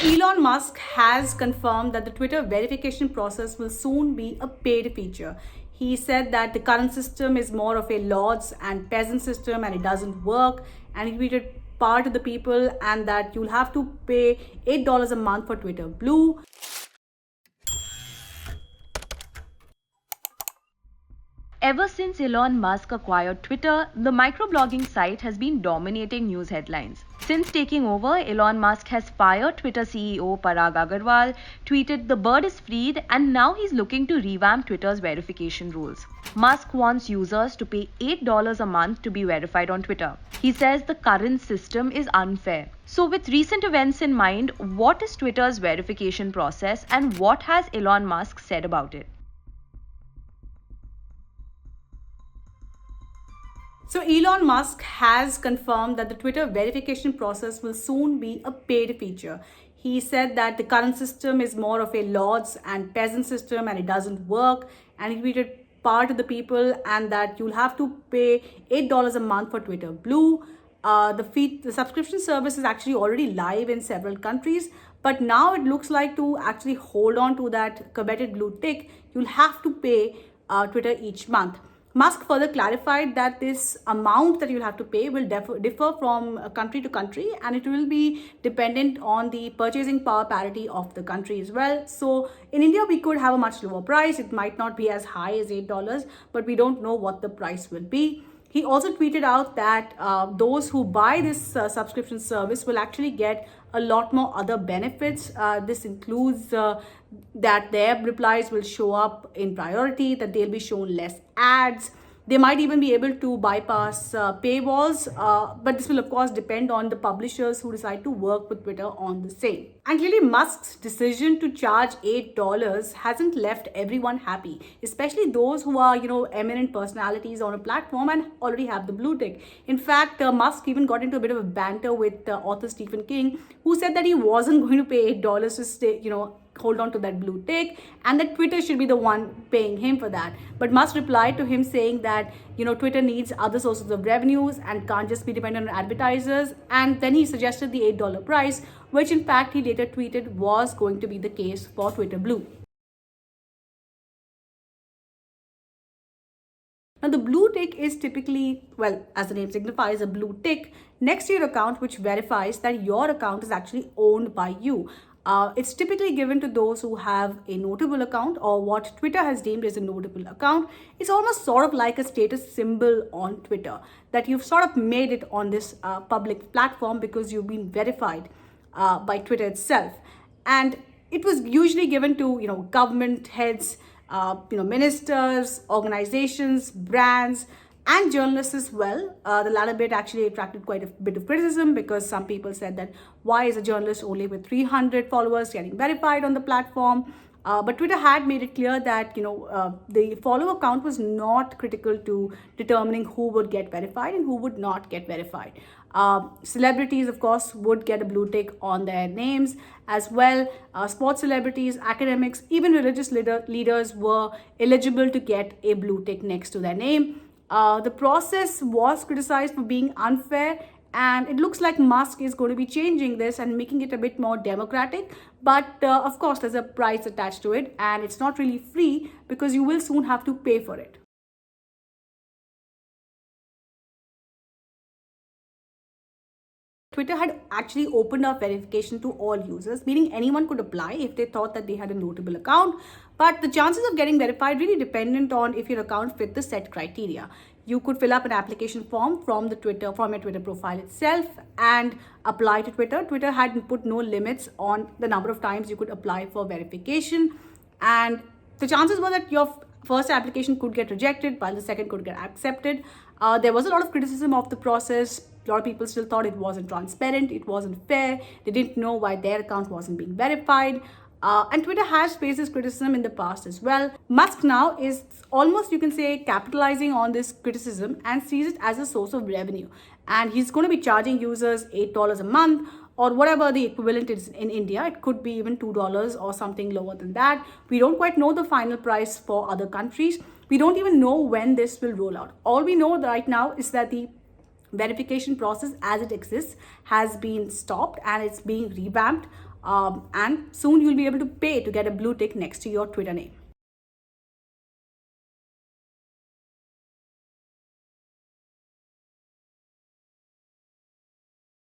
Elon Musk has confirmed that the Twitter verification process will soon be a paid feature. He said that the current system is more of a lords and peasant system and it doesn't work. And he tweeted part of the people and that you'll have to pay $8 a month for Twitter Blue. Ever since Elon Musk acquired Twitter, the microblogging site has been dominating news headlines. Since taking over, Elon Musk has fired Twitter CEO Parag Agrawal, tweeted the bird is freed, and now he's looking to revamp Twitter's verification rules. Musk wants users to pay $8 a month to be verified on Twitter. He says the current system is unfair. So, with recent events in mind, what is Twitter's verification process and what has Elon Musk said about it? So Elon Musk has confirmed that the Twitter verification process will soon be a paid feature. He said that the current system is more of a lords and peasant system and it doesn't work. And he tweeted part of the people and that you'll have to pay $8 a month for Twitter Blue. The subscription service is actually already live in several countries, but now it looks like to actually hold on to that coveted blue tick, you'll have to pay Twitter each month. Musk further clarified that this amount that you'll have to pay will differ from country to country and it will be dependent on the purchasing power parity of the country as well. So in India, we could have a much lower price. It might not be as high as $8, but we don't know what the price will be. He also tweeted out that those who buy this subscription service will actually get a lot more other benefits. This includes that their replies will show up in priority, that they'll be shown less ads. They might even be able to bypass paywalls, but this will of course depend on the publishers who decide to work with Twitter on the same. And clearly Musk's decision to charge $8 hasn't left everyone happy, especially those who are, eminent personalities on a platform and already have the blue tick. In fact, Musk even got into a bit of a banter with author Stephen King, who said that he wasn't going to pay $8 to stay, hold on to that blue tick and that Twitter should be the one paying him for that. But Musk replied to him saying that, Twitter needs other sources of revenues and can't just be dependent on advertisers. And then he suggested the $8 price, which in fact he later tweeted was going to be the case for Twitter Blue. Now, the blue tick is typically, well, as the name signifies, a blue tick next to your account, which verifies that your account is actually owned by you. It's typically given to those who have a notable account or what Twitter has deemed as a notable account. It's almost sort of like a status symbol on Twitter that you've sort of made it on this public platform because you've been verified by Twitter itself. And it was usually given to, government heads, ministers, organizations, brands, and journalists as well. The latter bit actually attracted quite a bit of criticism because some people said that why is a journalist only with 300 followers getting verified on the platform? But Twitter had made it clear that the follower count was not critical to determining who would get verified and who would not get verified. Celebrities, of course, would get a blue tick on their names as well. Sports celebrities, academics, even religious leaders were eligible to get a blue tick next to their name. The process was criticized for being unfair, and it looks like Musk is going to be changing this and making it a bit more democratic. But of course, there's a price attached to it, and it's not really free because you will soon have to pay for it. Twitter had actually opened up verification to all users, meaning anyone could apply if they thought that they had a notable account. But the chances of getting verified really dependent on if your account fit the set criteria. You could fill up an application form from your Twitter profile itself and apply to Twitter. Twitter had put no limits on the number of times you could apply for verification. And the chances were that your first application could get rejected while the second could get accepted. There was a lot of criticism of the process. A lot of people still thought it wasn't transparent, it wasn't fair, they didn't know why their account wasn't being verified. And Twitter has faced this criticism in the past as well. Musk now is almost, you can say, capitalizing on this criticism and sees it as a source of revenue. And he's going to be charging users $8 a month or whatever the equivalent is in India. It could be even $2 or something lower than that. We don't quite know the final price for other countries. We don't even know when this will roll out. All we know right now is that the verification process as it exists has been stopped and it's being revamped. And soon you'll be able to pay to get a blue tick next to your Twitter name.